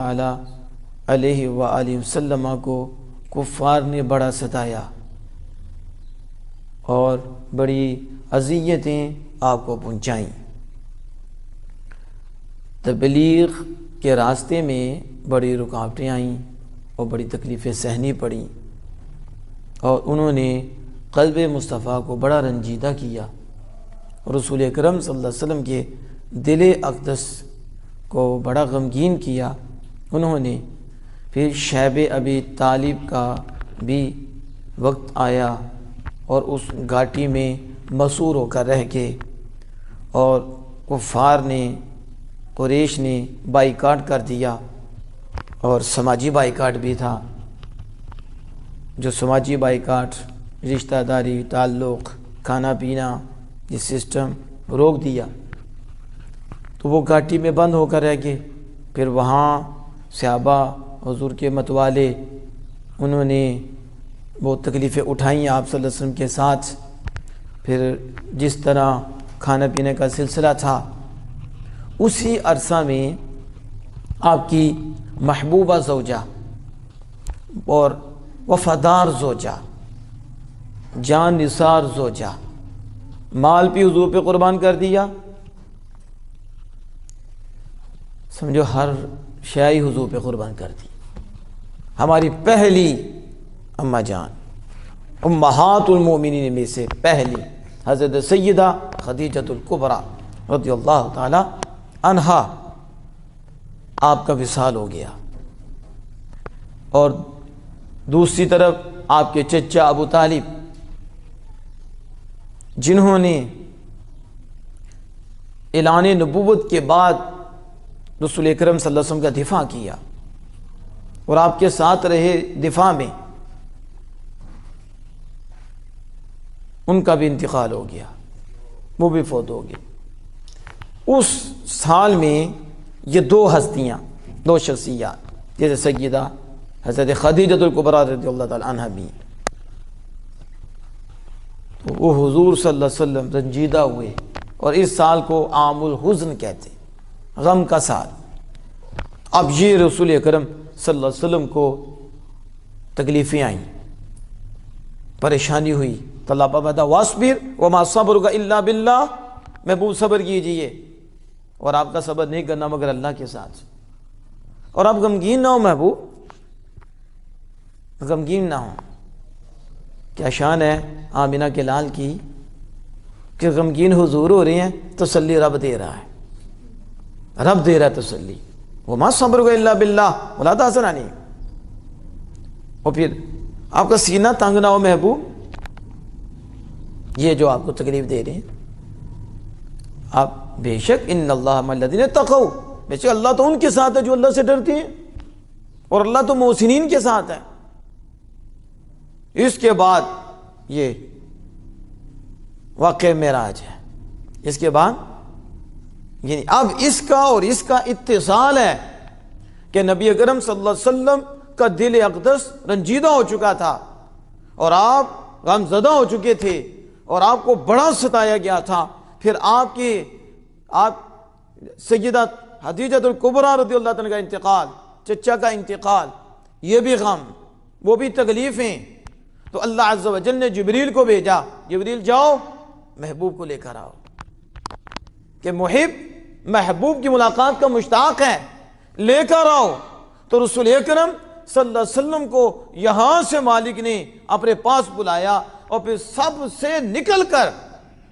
تعالیٰ علیہ وآلہ وسلم کو کفار نے بڑا ستایا اور بڑی اذیتیں آپ کو پہنچائیں۔ تبلیغ کے راستے میں بڑی رکاوٹیں آئیں اور بڑی تکلیفیں سہنی پڑیں، اور انہوں نے قلب مصطفیٰ کو بڑا رنجیدہ کیا، رسول اکرم صلی اللہ علیہ وسلم کے دل اقدس کو بڑا غمگین کیا۔ انہوں نے پھر شیب ابی طالب کا بھی وقت آیا اور اس گھاٹی میں مسور ہو کر رہ کے، اور کفار نے، قریش نے بائیکاٹ کر دیا، اور سماجی بائیکاٹ بھی تھا، جو سماجی بائیکاٹ رشتہ داری، تعلق، کھانا پینا، یہ سسٹم روک دیا، تو وہ گھاٹی میں بند ہو کر رہ گئے۔ پھر وہاں صحابہ حضور کے متوالے، انہوں نے وہ تکلیفیں اٹھائیں آپ صلی اللہ علیہ وسلم کے ساتھ۔ پھر جس طرح کھانا پینے کا سلسلہ تھا، اسی عرصہ میں آپ کی محبوبہ زوجہ اور وفادار زوجہ، جان نثار زوجہ، مال بھی حضور پہ قربان کر دیا، سمجھو ہر شے حضور پہ قربان کر دی۔ ہماری پہلی اماں جان، امہات المومنین میں سے پہلی حضرت سیدہ خدیجۃ الکبریٰ رضی اللہ تعالی عنہا، آپ کا وصال ہو گیا، اور دوسری طرف آپ کے چچا ابو طالب، جنہوں نے اعلان نبوت کے بعد رسول اکرم صلی اللہ علیہ وسلم کا دفاع کیا اور آپ کے ساتھ رہے دفاع میں، ان کا بھی انتقال ہو گیا، وہ بھی فوت ہو گئے۔ اس سال میں یہ دو ہستیاں، دو شخصیات، جیسے سیدہ حضرت خدیجۃ الکبریٰ رضی اللہ تعالی عنہ بھی، تو وہ حضور صلی اللہ علیہ وسلم رنجیدہ ہوئے، اور اس سال کو عام الحزن کہتے، غم کا سال۔ اب یہ رسول اکرم صلی اللہ علیہ وسلم کو تکلیفیں آئیں، پریشانی ہوئی، تو اللہ فرماتا وَاصْبِرْ وَمَا صَبْرُكَ إِلَّا بِاللَّهِ، محبوب صبر کیجئے، اور آپ کا صبر نہیں کرنا مگر اللہ کے ساتھ، اور آپ غمگین نہ ہو محبوب، غمگین نہ ہو۔ کیا شان ہے آمینہ کے لال کی کہ غمگین حضور ہو رہے ہیں، تسلی رب دے رہا ہے، رب دے رہا ہے تسلی، وَمَا صَبْرُكَ إِلَّا بِاللَّهِ وَلَا تَحْزَنْ عَلَيْهِمْ۔ اور پھر آپ کا سینہ تنگ نہ ہو محبوب، یہ جو آپ کو تکلیف دے رہے ہیں، آپ بے شک ان اللہ مع الذین اتقوا، بے شک اللہ تو ان کے ساتھ ہے جو اللہ سے ڈرتے ہیں، اور اللہ تو محسنین کے ساتھ ہے۔ اس کے بعد یہ واقعہ معراج ہے، اس کے بعد یعنی اب اس کا اور اس کا اتصال ہے کہ نبی اکرم صلی اللہ علیہ وسلم کا دل اقدس رنجیدہ ہو چکا تھا، اور آپ غم زدہ ہو چکے تھے، اور آپ کو بڑا ستایا گیا تھا۔ پھر آپ سیدہ خدیجۃ الکبریٰ رضی اللہ عنہ کا انتقال، چچا کا انتقال، یہ بھی غم، وہ بھی تکلیفیں، تو اللہ عز و جل نے جبریل کو بھیجا، جبریل جاؤ محبوب کو لے کر آؤ، کہ محب محبوب کی ملاقات کا مشتاق ہے، لے کر آؤ۔ تو رسول اکرم صلی اللہ علیہ وسلم کو یہاں سے مالک نے اپنے پاس بلایا، اور پھر سب سے نکل کر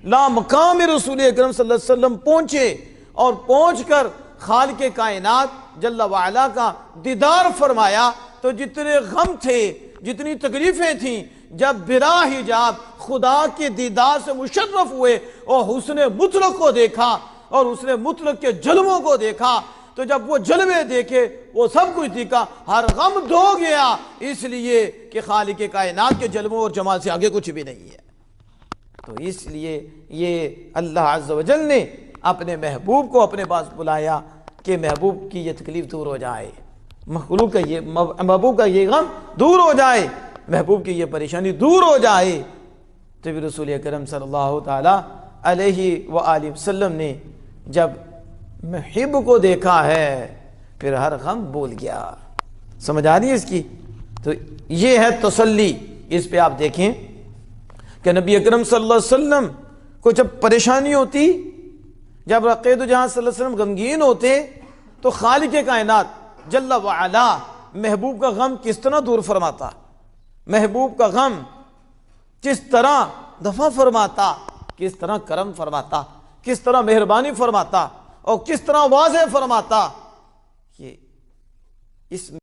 لا مقام رسول اکرم صلی اللہ علیہ وسلم پہنچے، اور پہنچ کر خالق کائنات جل وعلا کا دیدار فرمایا۔ تو جتنے غم تھے، جتنی تکلیفیں تھیں، جب بلا حجاب خدا کے دیدار سے مشرف ہوئے اور حسن مطلق کو دیکھا، اور حسن مطلق کے جلووں کو دیکھا، تو جب وہ جلوے دیکھے، وہ سب کچھ دیکھا، ہر غم دھو گیا، اس لیے کہ خالق کائنات کے جلووں اور جمال سے آگے کچھ بھی نہیں ہے۔ تو اس لیے یہ اللہ عز و جل نے اپنے محبوب کو اپنے پاس بلایا کہ محبوب کی یہ تکلیف دور ہو جائے، محبوب کا یہ غم دور ہو جائے، محبوب کی یہ پریشانی دور ہو جائے۔ تو پھر رسول اکرم صلی اللہ تعالی علیہ وآلہ وسلم نے جب محب کو دیکھا ہے پھر ہر غم بول گیا۔ سمجھ آ رہی ہے اس کی؟ تو یہ ہے تسلی۔ اس پہ آپ دیکھیں کہ نبی اکرم صلی اللہ علیہ وسلم کو جب پریشانی ہوتی، جب عقید جہاں صلی اللہ علیہ وسلم غمگین ہوتے، تو خالق کائنات جل وعلا محبوب کا غم کس طرح دور فرماتا، محبوب کا غم کس طرح دفع فرماتا، کس طرح کرم فرماتا، کس طرح مہربانی فرماتا، اور کس طرح واضح فرماتا کہ اس